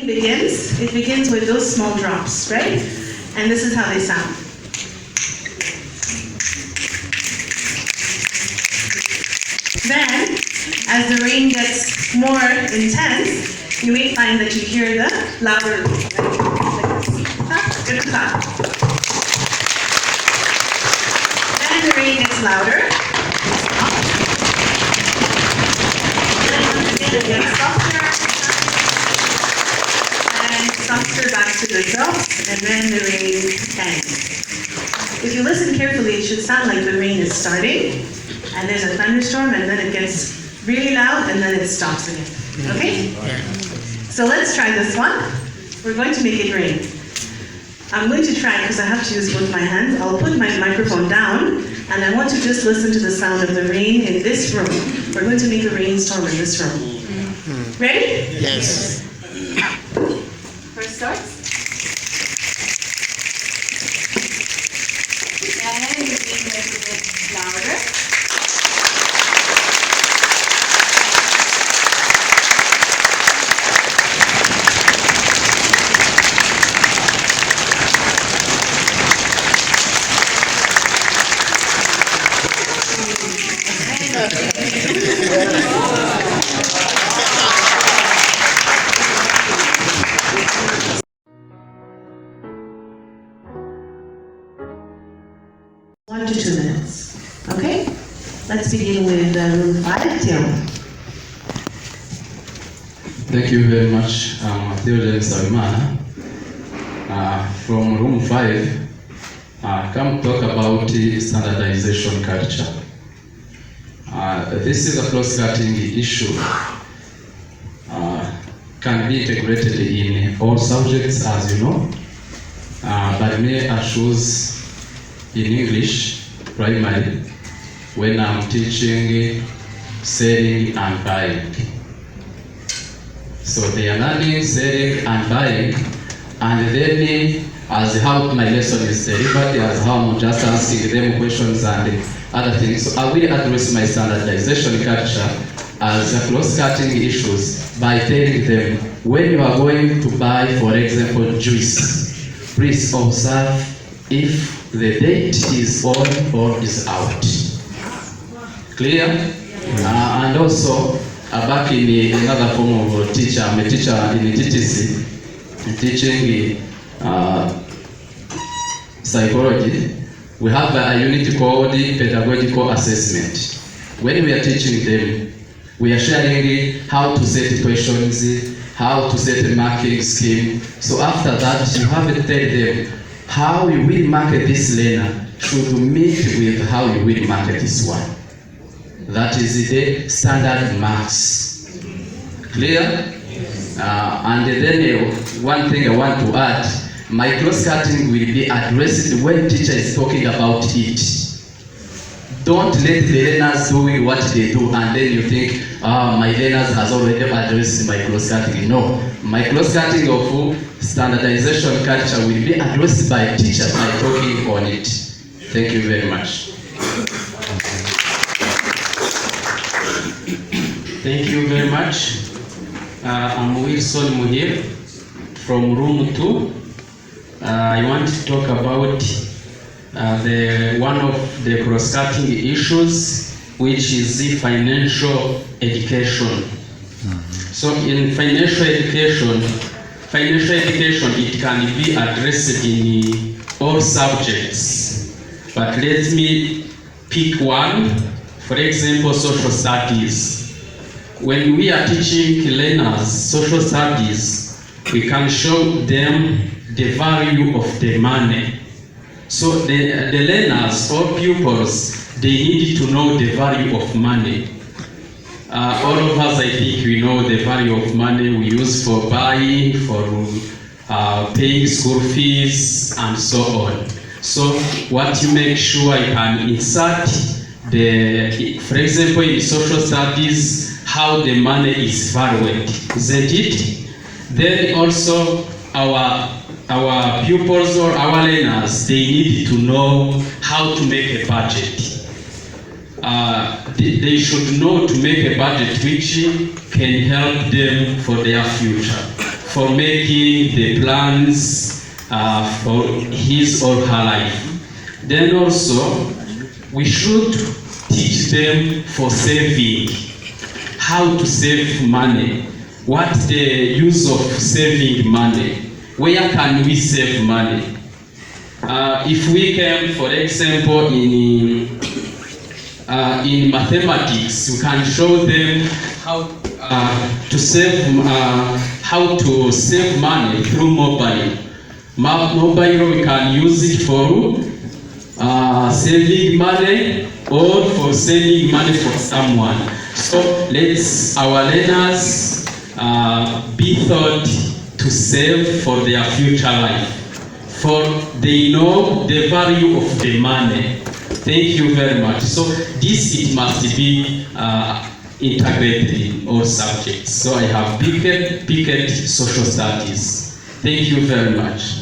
begins, it begins with those small drops, right? And this is how they sound. Then, as the rain gets more intense, you may find that you hear the louder, like clap. Then the rain gets louder. Then it gets softer. And softer back to the drops, and then the rain ends. If you listen carefully, it should sound like the rain is starting, and there's a thunderstorm, and then it gets really loud, and then it stops again. Okay? So let's try this one. We're going to make it rain. I'm going to try, because I have to use both my hands. I'll put my microphone down, and I want to just listen to the sound of the rain in this room. We're going to make a rainstorm in this room. Ready? Yes. First starts. And the rain gets a bit louder. One to 2 minutes. Okay? Let's begin with room 5, Tim. Thank you very much, Theodore Salmana. From room 5, come talk about standardization culture. This is a cross-cutting issue. Can be integrated in all subjects, as you know, but me I choose in English primary when I'm teaching selling and buying. So they are learning selling and buying, and then as how my lesson is delivered, as how I'm just asking them questions and other things. So I will address my standardization culture as a cross-cutting issues by telling them, when you are going to buy, for example, juice, please observe if the date is on or is out. Clear? And also, back in another form of teacher, I'm a teacher in TTC, teaching psychology. We have a unit called pedagogical assessment. When we are teaching them, we are sharing how to set questions, how to set a marking scheme. So after that, you have to tell them how you will mark this learner should meet with how you will mark this one. That is the standard marks. Clear? And then one thing I want to add, my cross-cutting will be addressed when teacher is talking about it. Don't let the learners doing what they do and then you think, my learners has already addressed my cross-cutting. No, my cross-cutting of standardization culture will be addressed by teachers by talking on it. Thank you very much. Thank you very much. I'm Wilson Muhir from room 2. I want to talk about one of the cross-cutting issues, which is the financial education. So in financial education, it can be addressed in all subjects. But let me pick one. For example, social studies. When we are teaching learners social studies, we can show them the value of the money. So the learners or pupils, they need to know the value of money. All of us, I think, we know the value of money we use for buying, for paying school fees, and so on. So what you make sure you can insert for example, in social studies, how the money is valued, isn't it? Then also our pupils or our learners, they need to know how to make a budget. They should know to make a budget which can help them for their future. for making the plans for his or her life. Then also, we should teach them for saving, how to save money, what the use of saving money, where can we save money. If we can, for example, in mathematics, we can show them how to save money through mobile. Mobile, we can use it for saving money or for saving money for someone. So let's our learners be taught to save for their future life, for they know the value of the money. Thank you very much. So this, it must be integrated in all subjects. So I have picked social studies. Thank you very much.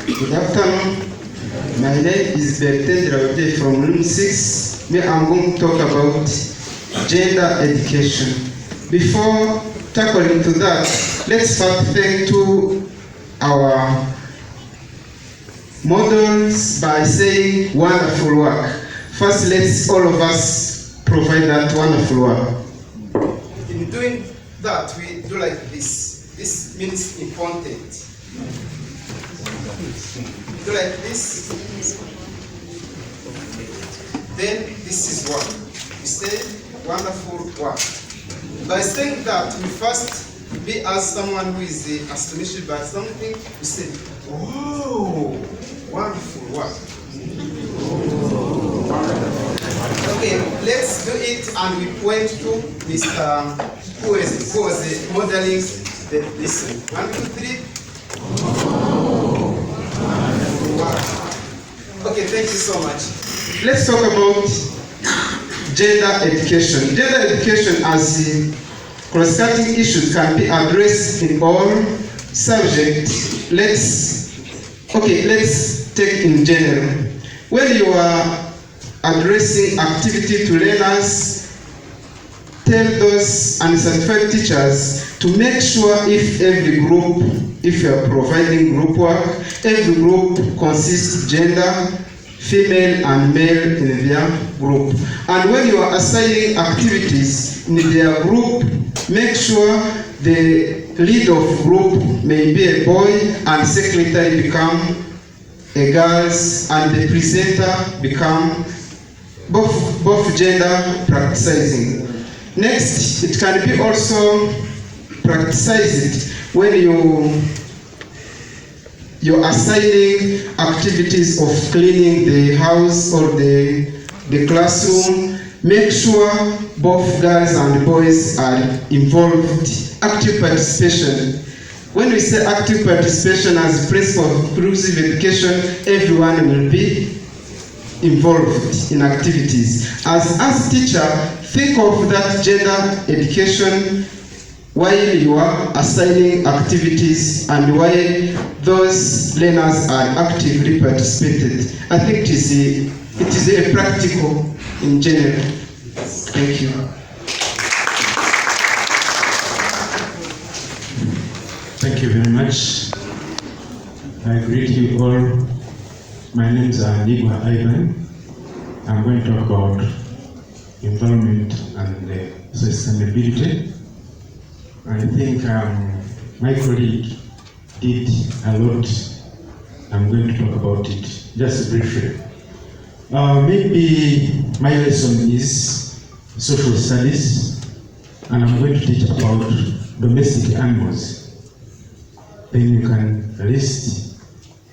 Good afternoon. My name is Bertrand Raoudé from Room 6. I'm going to talk about gender education. Before tackling to that, let's start thank to our models by saying wonderful work. First, let's all of us provide that wonderful work. In doing that, we do like this. This means important. Do like this. Then this is what we say, wonderful work. By saying that, we first be as someone who is astonished by something. We say, "Whoa, wonderful work." Okay, let's do it, and we point to Mr. who was modeling this. 1, 2, 3. Okay, thank you so much. Let's talk about gender education. Gender education as cross-cutting issues can be addressed in all subjects. Let's take in general. When you are addressing activity to learners, tell those uncertified teachers to make sure if you are providing group work, every group consists gender, female and male in their group. And when you are assigning activities in their group, make sure the lead of group may be a boy and secretary become a girls and the presenter become both gender practicing. Next, it can be also practiced when you're assigning activities of cleaning the house or the classroom. Make sure both girls and boys are involved. Active participation. When we say active participation as principle of inclusive education, everyone will be involved in activities. As teacher, think of that gender education while you are assigning activities and while those learners are actively participated. I think it is a practical in general. Thank you. Thank you very much. I greet you all. My name is Nigwa Ivan. I'm going to talk about environment and sustainability. I think my colleague did a lot. I'm going to talk about it just briefly. Maybe my lesson is social studies, and I'm going to teach about domestic animals. Then you can list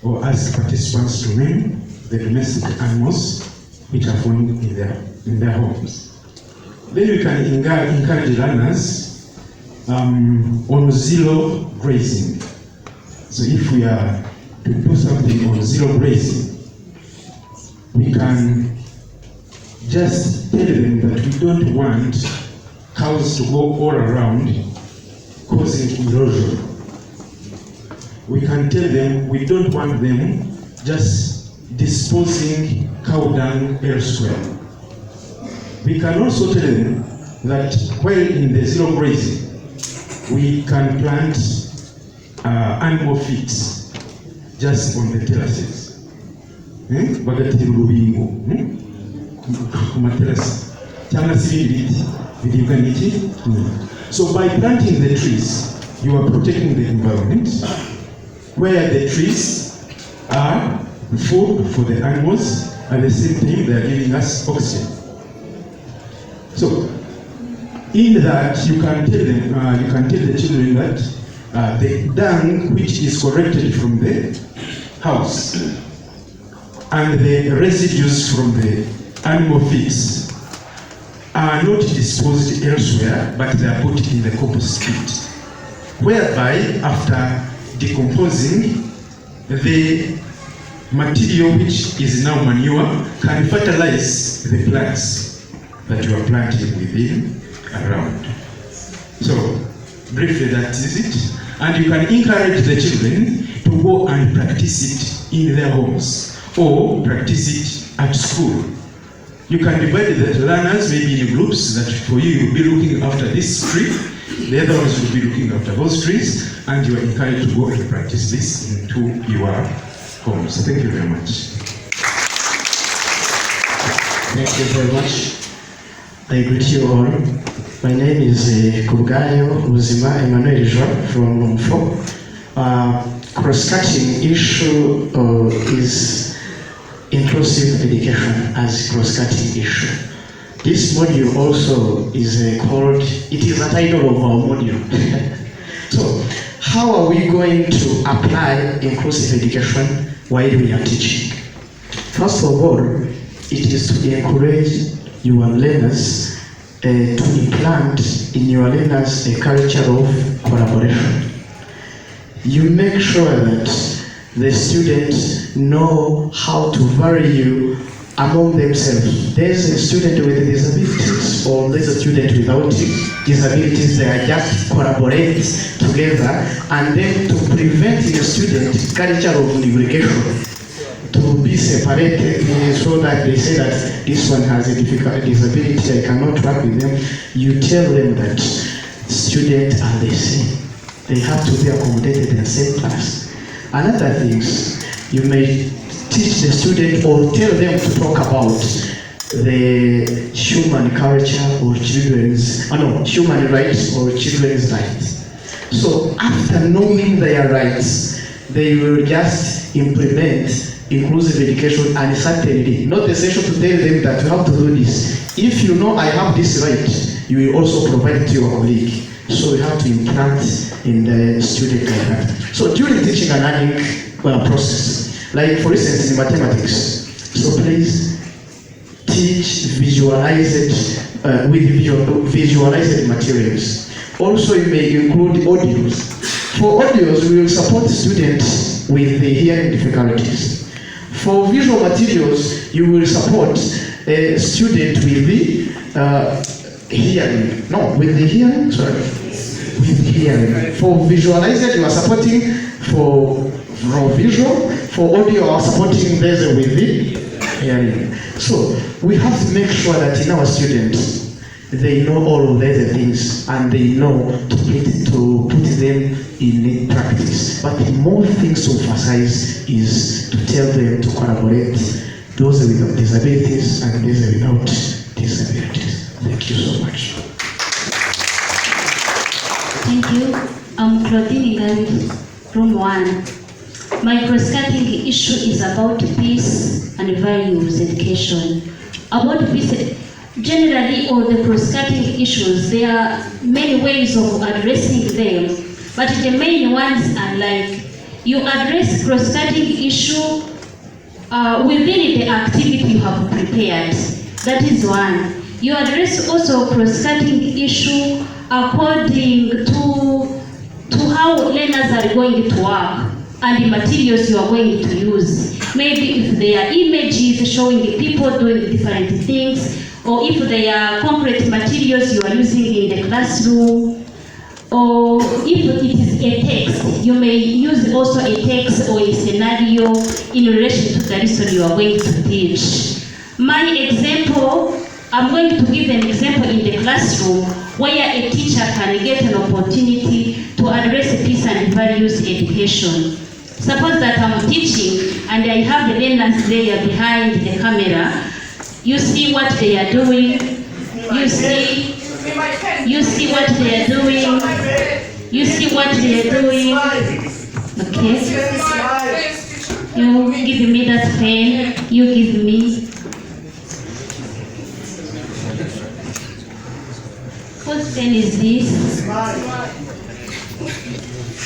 or ask participants to name the domestic animals which are found in their homes. Then you can encourage learners on zero grazing. So if we are to do something on zero grazing, we can just tell them that we don't want cows to go all around causing erosion. We can tell them we don't want them just disposing cow dung elsewhere. We can also tell them that while in the zero grazing, we can plant animal feet just on the terraces. Bagatera urubingo ku materasi cyangwa se ibindi biti biribwa n'iki. So by planting the trees, you are protecting the environment, where the trees are food for the animals, at the same time they are giving us oxygen. So in that, you can tell them, you can tell the children that the dung which is collected from the house and the residues from the animal feeds are not disposed elsewhere, but they are put in the compost pit, whereby after decomposing, the material which is now manure can fertilize the plants that you are planting within around. So briefly, that is it. And you can encourage the children to go and practice it in their homes or practice it at school. You can divide the learners maybe in groups, that for you you'll be looking after this tree, the other ones will be looking after those trees, and you are encouraged to go and practice this into your homes. Thank you very much. Thank you very much. I greet you all. My name is Kubgayo Uzima Emmanuel Jean from Room 4. Cross-cutting issue is inclusive education as cross-cutting issue. This module also is called, it is a title of our module. So, how are we going to apply inclusive education while we are teaching? First of all, it is to encourage your learners to implant in your learners a culture of collaboration. You make sure that the students know how to value among themselves. There's a student with disabilities or there's a student without disabilities. They are just collaborate together, and then to prevent the student culture of segregation to be separated, so that they say that this one has a difficult disability, I cannot work with them. You tell them that students are the same. They have to be accommodated in the same class. Another things, you may teach the student or tell them to talk about the human culture or human rights or children's rights. So after knowing their rights, they will just implement inclusive education, and certainly not essential to tell them that you have to do this. If you know I have this right, you will also provide it to your colleague. So you have to implant in the student like that. So during teaching and learning process, like for instance in mathematics, so please teach visualized with visualized materials. Also you may include audios. For audios, we will support students with the hearing difficulties. For visual materials, you will support a student with the hearing. With hearing. For visualized, you are supporting for visual. For audio, you are supporting those with the hearing. So we have to make sure that in our students, they know all of these things and they know to put them in practice. But the more things to emphasize is to tell them to collaborate, those with disabilities and those without disabilities. Thank you so much. Thank you. I'm Claudine Ngari, Room 1. My cross-cutting issue is about peace and values education. About peace, generally, all the cross-cutting issues, there are many ways of addressing them, but the main ones are like, you address cross-cutting issue within the activity you have prepared. That is one. You address also cross-cutting issue according to how learners are going to work and the materials you are going to use. Maybe if there are images showing people doing different things, or if there are concrete materials you are using in the classroom, or if it is a text, you may use also a text or a scenario in relation to the lesson you are going to teach. My example I'm going to give an example in the classroom where a teacher can get an opportunity to address peace and values education. Suppose that I'm teaching and I have the learners there behind the camera. You see what they are doing. You see what they are doing. You see what they are doing. Okay. You give me that pen. You give me. What pen is this?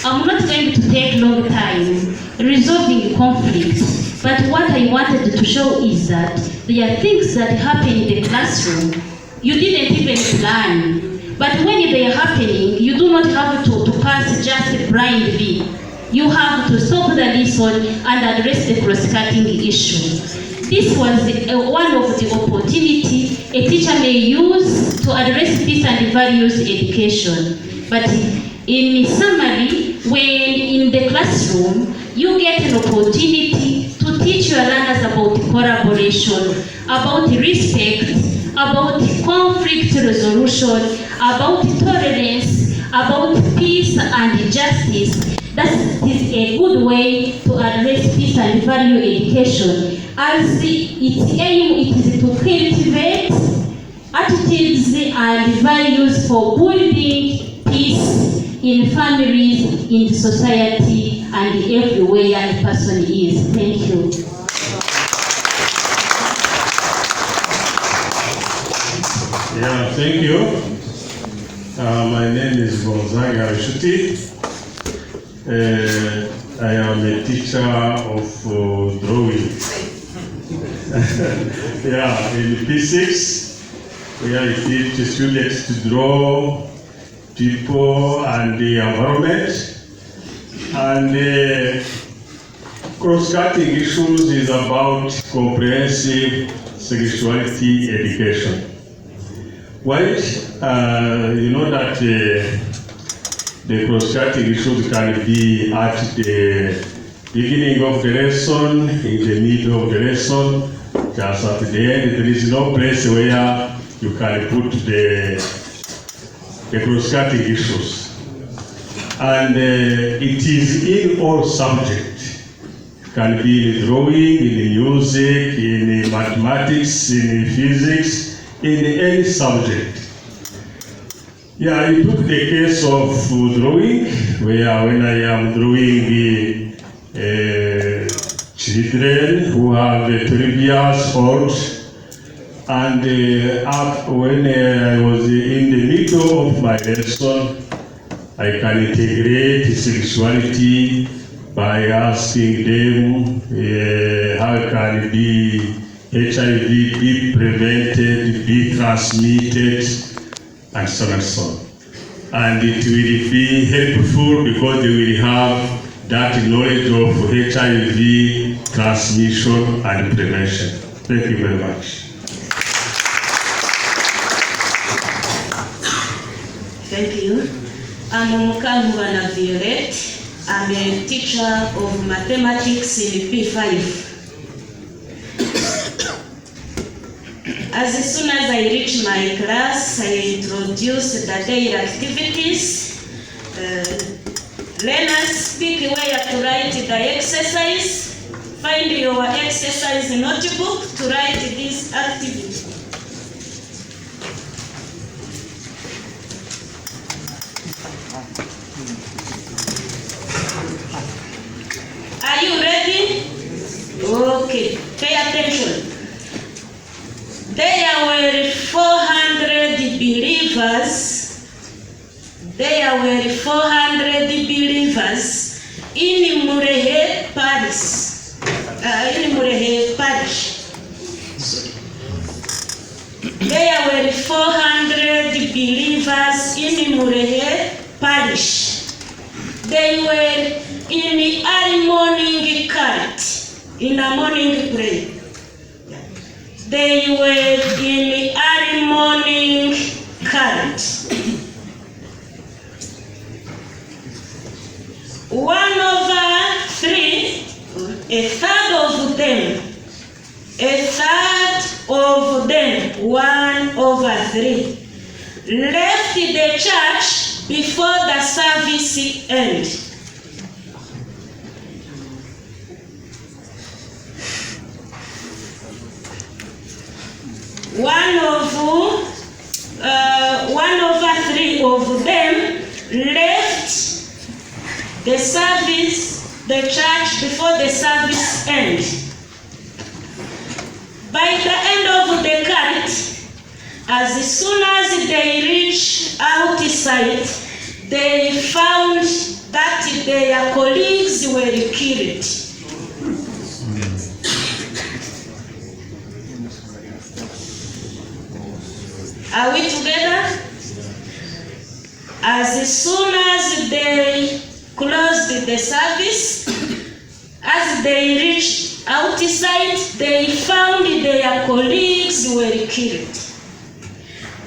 I'm not going to take long time resolving conflict, but what I wanted to show is that there are things that happen in the classroom you didn't even plan, but when they are happening, you do not have to pass just blindly. You have to stop the lesson and address the cross-cutting issue. This was one of the opportunity a teacher may use to address peace and values education. But in summary, when in the classroom, you get an opportunity to teach your learners about collaboration, about respect, about conflict resolution, about tolerance, about peace and justice. That is a good way to address peace and value education, as its aim is to cultivate attitudes and values for building peace in families, in society, and everywhere a person is. Thank you. Yeah, thank you. My name is Gonzaga Rishuti. I am a teacher of drawing. Yeah, in P6, where I teach students to draw people and the environment. And cross-cutting issues is about comprehensive sexuality education. While you know that the cross-cutting issues can be at the beginning of the lesson, in the middle of the lesson, just at the end. There is no place where you can put the cross-cutting issues. And it is in all subjects. It can be in drawing, in music, in mathematics, in physics, in any subject. Yeah, I took the case of drawing, where when I am drawing children who have 12 years old, and when I was in the middle of my lesson, I can integrate sexuality by asking them how can HIV be prevented, be transmitted, and so on and so on. And it will be helpful because they will have that knowledge of HIV transmission and prevention. Thank you very much. Thank you. I'm Mukangwana Violet. I'm a teacher of mathematics in P5. As soon as I reach my class, I introduce the daily activities. Learners speak where to write the exercise. Find your exercise notebook to write this activity. Are you ready? Okay, pay attention. There were 400 believers. There were 400 believers in Murehe Parish. There were 400 believers in Murehe Parish. They were in the early morning cult, in the morning prayer. They were in the early morning cult. One over three, a third of them, 1 3 left the church before the service ended. One over 3 of them left the church before the service ended. By the end of the cult, as soon as they reached outside, they found that their colleagues were killed. Are we together? As soon as they closed the service, as they reached outside, they found their colleagues were killed.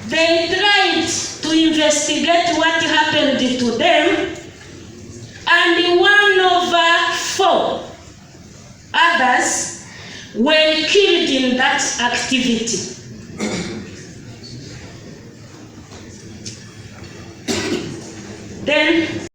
They tried to investigate what happened to them, and 1 over 4 others were killed in that activity. Then